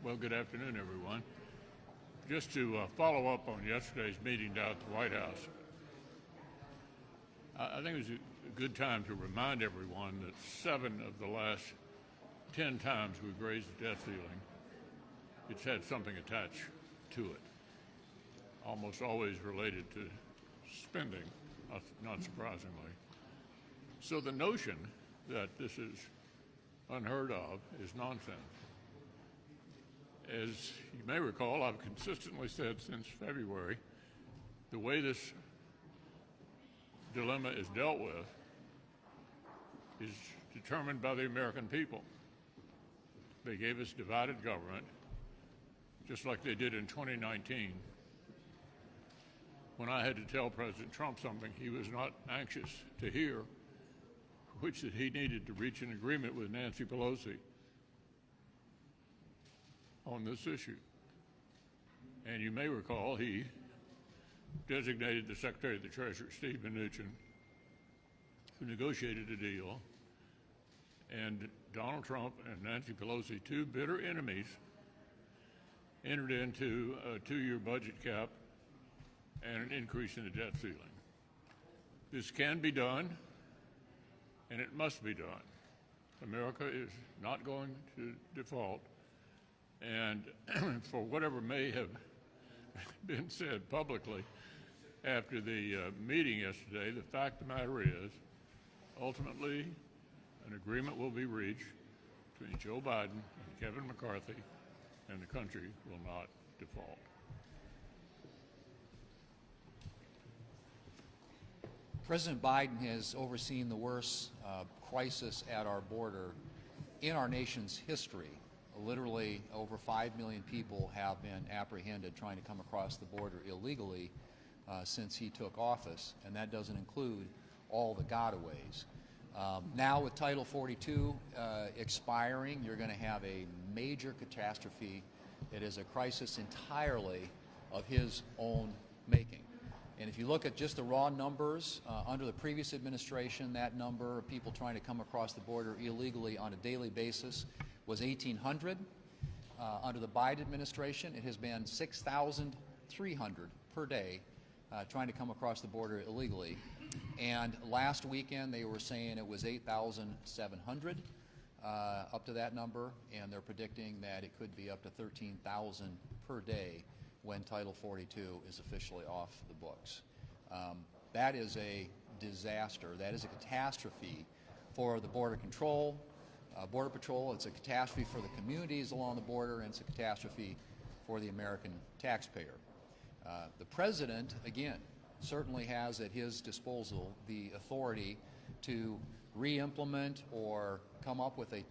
Well, good afternoon, everyone. Just to follow up on yesterday's meeting down at the White House, I think it was a good time to remind everyone that 7 of the last 10 times we've raised the debt ceiling, it's had something attached to it, almost always related to spending, not surprisingly. So the notion that this is unheard of is nonsense. As you may recall, I've consistently said since February, the way this dilemma is dealt with is determined by the American people. They gave us divided government, just like they did in 2019, when I had to tell President Trump something he was not anxious to hear, which that he needed to reach an agreement with Nancy Pelosi on this issue. And you may recall he designated the Secretary of the Treasury, Steve Mnuchin, who negotiated a deal, and Donald Trump and Nancy Pelosi, 2 bitter enemies, entered into a 2-year budget cap and an increase in the debt ceiling. This can be done, and it must be done. America is not going to default. And for whatever may have been said publicly after the meeting yesterday, the fact of the matter is, ultimately, an agreement will be reached between Joe Biden and Kevin McCarthy, and the country will not default. President Biden has overseen the worst crisis at our border in our nation's history. Literally over 5 million people have been apprehended trying to come across the border illegally since he took office, and that doesn't include all the gotaways. Now with Title 42 expiring, you're going to have a major catastrophe. It is a crisis entirely of his own making. And if you look at just the raw numbers, under the previous administration, that number of people trying to come across the border illegally on a daily basis was 1,800. Under the Biden administration, it has been 6,300 per day trying to come across the border illegally. And last weekend, they were saying it was 8,700 up to that number, and they're predicting that it could be up to 13,000 per day when Title 42 is officially off the books. That is a disaster. That is a catastrophe for the Border Patrol. It's a catastrophe for the communities along the border, and it's a catastrophe for the American taxpayer. The President, again, certainly has at his disposal the authority to re-implement or come up with a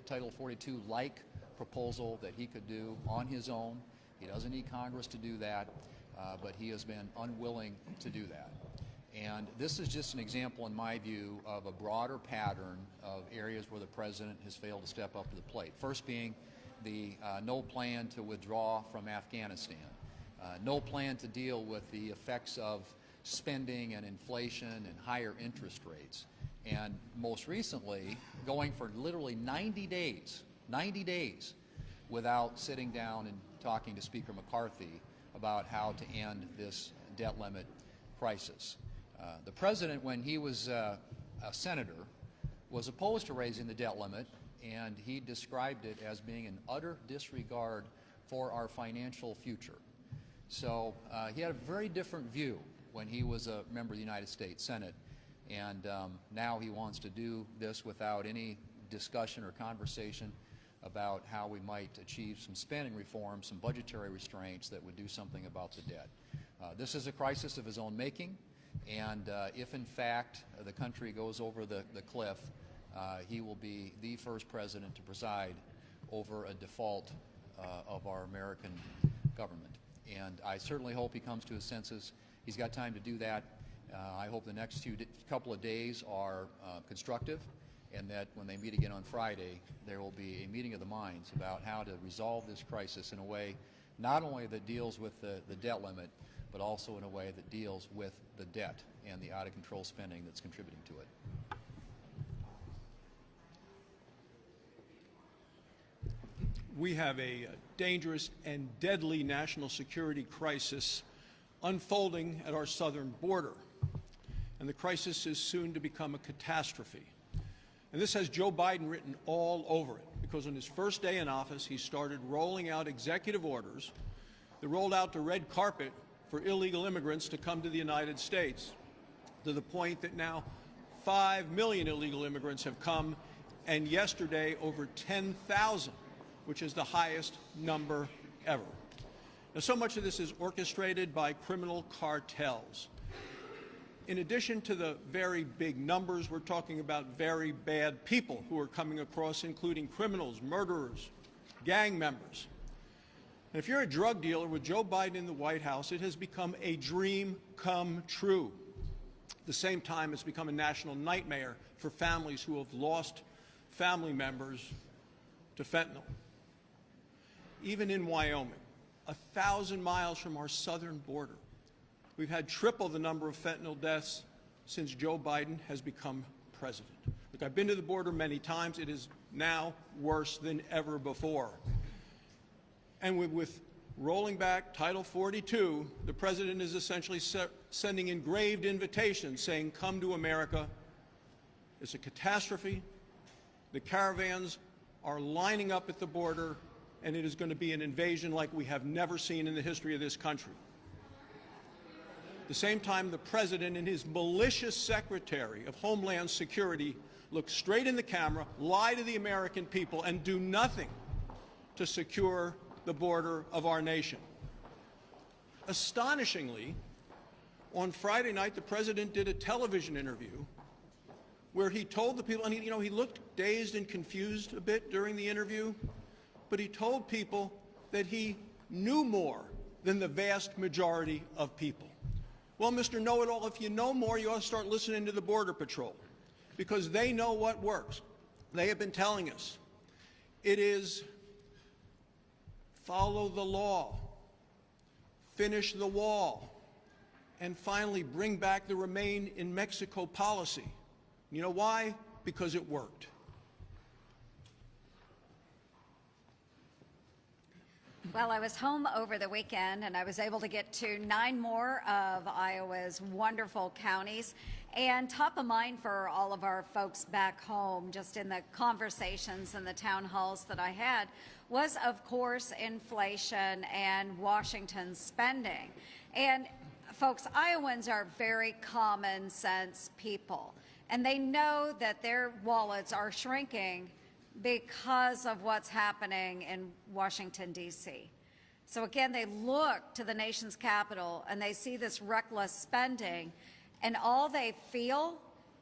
Title 42-like proposal that he could do on his own. He doesn't need Congress to do that, but he has been unwilling to do that. And this is just an example, in my view, of a broader pattern of areas where the President has failed to step up to the plate. First being the no plan to withdraw from Afghanistan, no plan to deal with the effects of spending and inflation and higher interest rates. And most recently, going for literally 90 days without sitting down and talking to Speaker McCarthy about how to end this debt limit crisis. The President, when he was a senator, was opposed to raising the debt limit, and he described it as being an utter disregard for our financial future. So he had a very different view when he was a member of the United States Senate, and now he wants to do this without any discussion or conversation about how we might achieve some spending reform, some budgetary restraints that would do something about the debt. This is a crisis of his own making, and if in fact the country goes over the cliff, he will be the first president to preside over a default of our American government. And I certainly hope he comes to his senses. He's got time to do that. I hope the next couple of days are constructive, and that when they meet again on Friday, there will be a meeting of the minds about how to resolve this crisis in a way not only that deals with the debt limit, but also in a way that deals with the debt and the out-of-control spending that's contributing to it. we have a dangerous and deadly national security crisis unfolding at our southern border. And the crisis is soon to become a catastrophe. And this has Joe Biden written all over it, because on his first day in office, he started rolling out executive orders that rolled out the red carpet for illegal immigrants to come to the United States, to the point that now 5 million illegal immigrants have come, and yesterday over 10,000, which is the highest number ever. Now, so much of this is orchestrated by criminal cartels. In addition to the very big numbers, we're talking about very bad people who are coming across, including criminals, murderers, gang members. And if you're a drug dealer with Joe Biden in the White House, it has become a dream come true. At the same time, it's become a national nightmare for families who have lost family members to fentanyl. Even in Wyoming, 1,000 miles from our southern border, we've had triple the number of fentanyl deaths since Joe Biden has become president. Look, I've been to the border many times. It is now worse than ever before. And with rolling back Title 42, the president is essentially sending engraved invitations saying, come to America. It's a catastrophe. The caravans are lining up at the border, and it is going to be an invasion like we have never seen in the history of this country. At the same time, the president and his malicious secretary of Homeland Security look straight in the camera, lie to the American people, and do nothing to secure the border of our nation. Astonishingly, on Friday night, the president did a television interview where he told the people, and he looked dazed and confused a bit during the interview, but he told people that he knew more than the vast majority of people. Well, Mr. Know-it-all, if you know more, you ought to start listening to the Border Patrol, because they know what works. They have been telling us. It is follow the law, finish the wall, and finally bring back the Remain in Mexico policy. You know why? Because it worked. Well, I was home over the weekend, and I was able to get to 9 more of Iowa's wonderful counties. And top of mind for all of our folks back home, just in the conversations and the town halls that I had, was, of course, inflation and Washington's spending. And folks, Iowans are very common sense people, and they know that their wallets are shrinking because of what's happening in Washington, D.C. So again, they look to the nation's capital and they see this reckless spending, and all they feel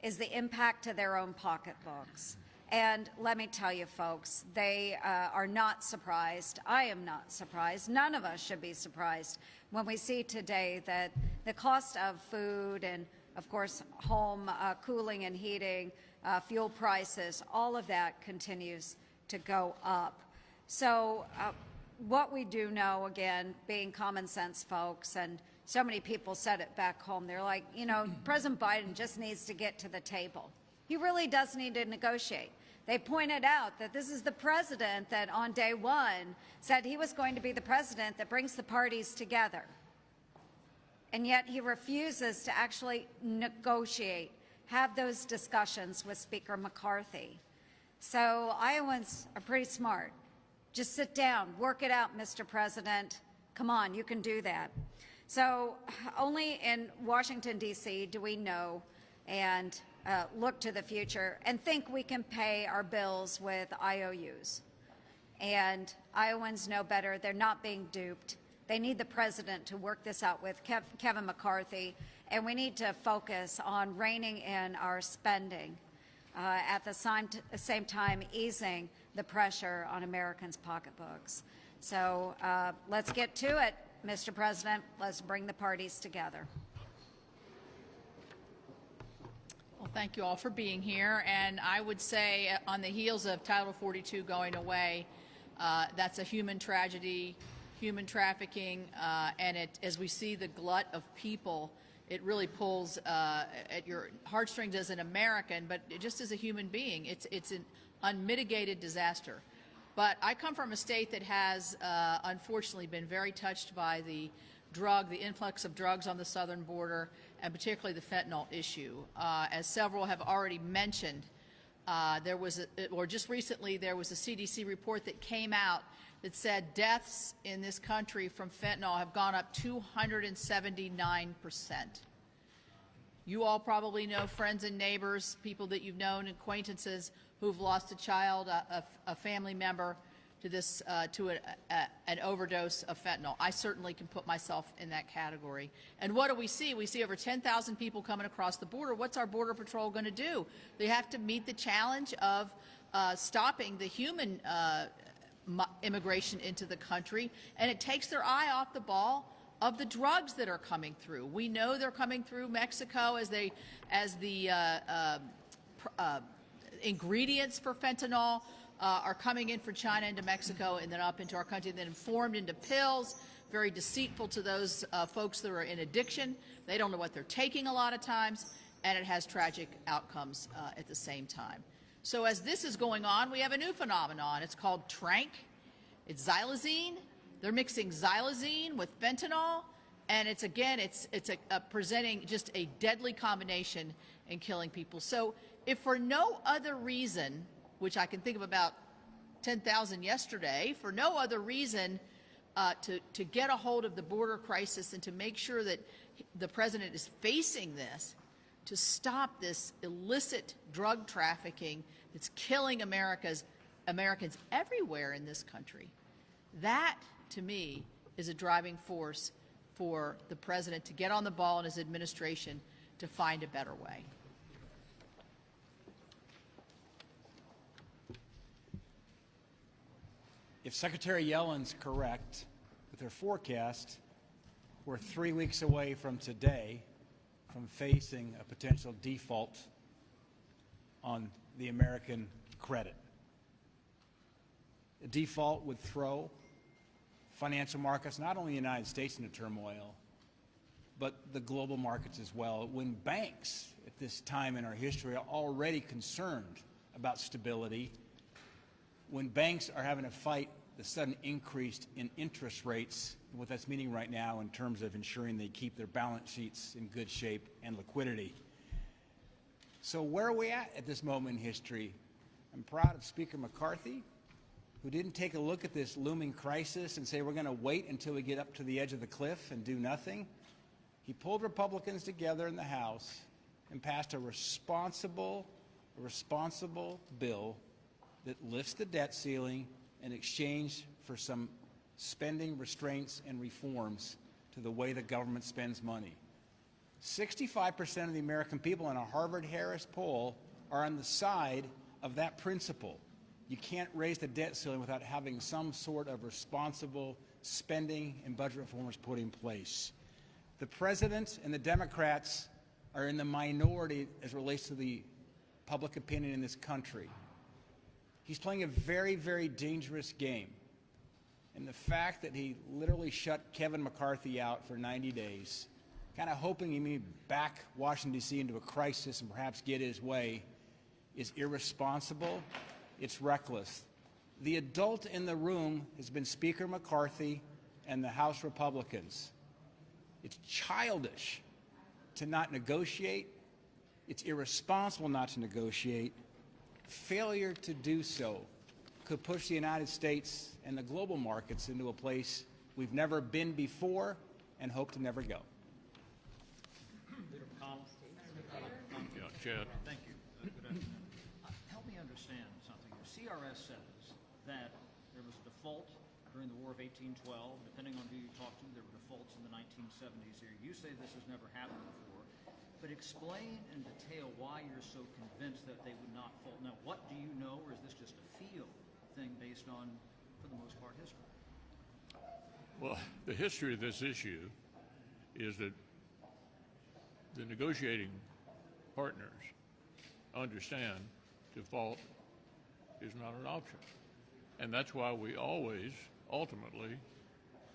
is the impact to their own pocketbooks. And let me tell you, folks, they are not surprised. I am not surprised. None of us should be surprised when we see today that the cost of food and, of course, home cooling and heating, fuel prices, all of that continues to go up. So what we do know, again, being common sense folks, and so many people said it back home, they're like, President Biden just needs to get to the table. He really does need to negotiate. They pointed out that this is the president that on day one said he was going to be the president that brings the parties together. And yet he refuses to actually negotiate, have those discussions with Speaker McCarthy. So Iowans are pretty smart. Just sit down, work it out, Mr. President. Come on, you can do that. So only in Washington, D.C. do we know and look to the future and think we can pay our bills with IOUs. And Iowans know better. They're not being duped. They need the president to work this out with Kevin McCarthy, and we need to focus on reining in our spending, at the same time easing the pressure on Americans' pocketbooks. So let's get to it, Mr. President. Let's bring the parties together. Well, thank you all for being here. And I would say on the heels of Title 42 going away, that's a human tragedy, human trafficking, and as we see the glut of people, it really pulls at your heartstrings as an American, but just as a human being. It's an unmitigated disaster. But I come from a state that has, unfortunately, been very touched by the influx of drugs on the southern border, and particularly the fentanyl issue. As several have already mentioned, just recently, there was a CDC report that came out that said deaths in this country from fentanyl have gone up 279%. You all probably know friends and neighbors, people that you've known, acquaintances who've lost a child, a family member to this an overdose of fentanyl. I certainly can put myself in that category. And what do we see? We see over 10,000 people coming across the border. What's our Border Patrol going to do? They have to meet the challenge of stopping the human immigration into the country, and it takes their eye off the ball of the drugs that are coming through. We know they're coming through Mexico as the ingredients for fentanyl are coming in from China into Mexico and then up into our country, then formed into pills, very deceitful to those folks that are in addiction. They don't know what they're taking a lot of times, and it has tragic outcomes at the same time. So as this is going on, we have a new phenomenon. It's called tranq. It's xylazine. They're mixing xylazine with fentanyl, and it's presenting just a deadly combination and killing people. So if for no other reason, which I can think of about 10,000 yesterday, for no other reason to get a hold of the border crisis and to make sure that the president is facing this, to stop this illicit drug trafficking that's killing Americans everywhere in this country. That, to me, is a driving force for the president to get on the ball in his administration to find a better way. If Secretary Yellen's correct with her forecast, we're 3 weeks away from today from facing a potential default on the American credit. A default would throw financial markets, not only the United States, into turmoil, but the global markets as well. When banks at this time in our history are already concerned about stability, when banks are having to fight the sudden increase in interest rates, what that's meaning right now in terms of ensuring they keep their balance sheets in good shape and liquidity. So where are we at this moment in history? I'm proud of Speaker McCarthy, who didn't take a look at this looming crisis and say we're going to wait until we get up to the edge of the cliff and do nothing. He pulled Republicans together in the House and passed a responsible bill that lifts the debt ceiling in exchange for some spending restraints and reforms to the way the government spends money. 65% of the American people in a Harvard-Harris poll are on the side of that principle. You can't raise the debt ceiling without having some sort of responsible spending and budget reforms put in place. The president and the Democrats are in the minority as it relates to the public opinion in this country. He's playing a very, very dangerous game. And the fact that he literally shut Kevin McCarthy out for 90 days, kind of hoping he may back Washington, D.C. into a crisis and perhaps get his way, is irresponsible. It's reckless. The adult in the room has been Speaker McCarthy and the House Republicans. It's childish to not negotiate. It's irresponsible not to negotiate. Failure to do so could push the United States and the global markets into a place we've never been before and hope to never go. Leader McConnell. Yeah, Chad. Thank you. Good afternoon. Help me understand something. Your CRS says that there was a default during the War of 1812. Depending on who you talk to, there were defaults in the 1970s here. You say this has never happened before. But explain in detail why you're so convinced that they would not fault. Now, what do you know, or is this just a feel thing based on, for the most part, history? Well, the history of this issue is that the negotiating partners understand default is not an option. And that's why we always ultimately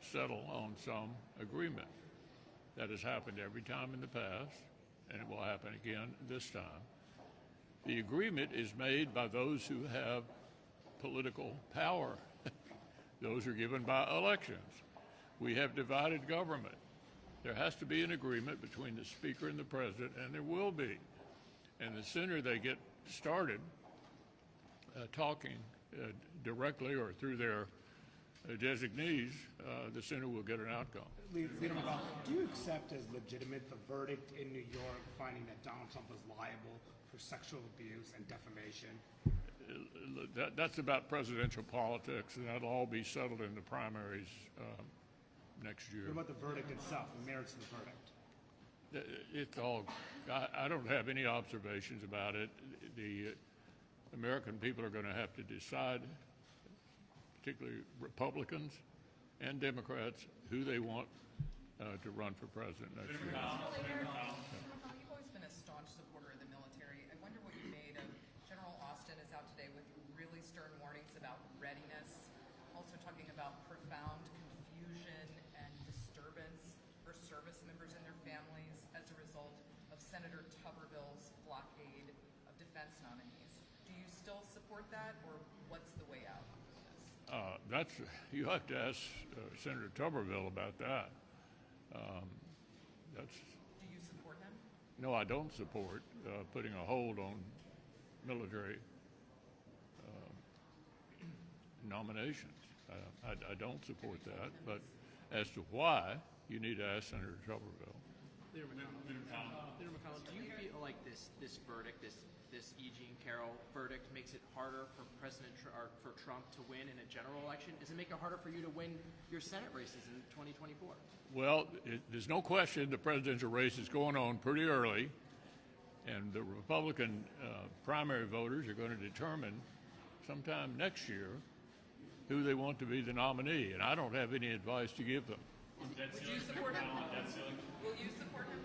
settle on some agreement. That has happened every time in the past, and it will happen again this time. The agreement is made by those who have political power. Those are given by elections. We have divided government. There has to be an agreement between the Speaker and the President, and there will be. And the sooner they get started talking directly or through their designees, the sooner we'll get an outcome. Leader McConnell, do you accept as legitimate the verdict in New York finding that Donald Trump was liable for sexual abuse and defamation? That's about presidential politics, and that'll all be settled in the primaries next year. What about the verdict itself, the merits of the verdict? It's all, I don't have any observations about it. The American people are going to have to decide, particularly Republicans and Democrats, who they want to run for president next year. You've always been a staunch supporter of the military. I wonder what you made of General Austin is out today with really stern warnings about readiness, also talking about profound confusion and disturbance for service members and their families as a result of Senator Tuberville's blockade of defense nominees. Do you still support that, or what's the way out? You have to ask Senator Tuberville about that. Do you support him? No, I don't support putting a hold on military nominations. I don't support that, but as to why, you need to ask Senator Tuberville. Leader McConnell, do you feel like this verdict, this E. Jean Carroll verdict, makes it harder for for Trump to win in a general election? Does it make it harder for you to win your Senate races in 2024? Well, there's no question the presidential race is going on pretty early, and the Republican primary voters are going to determine sometime next year who they want to be the nominee, and I don't have any advice to give them. Would you support him? Will you support him?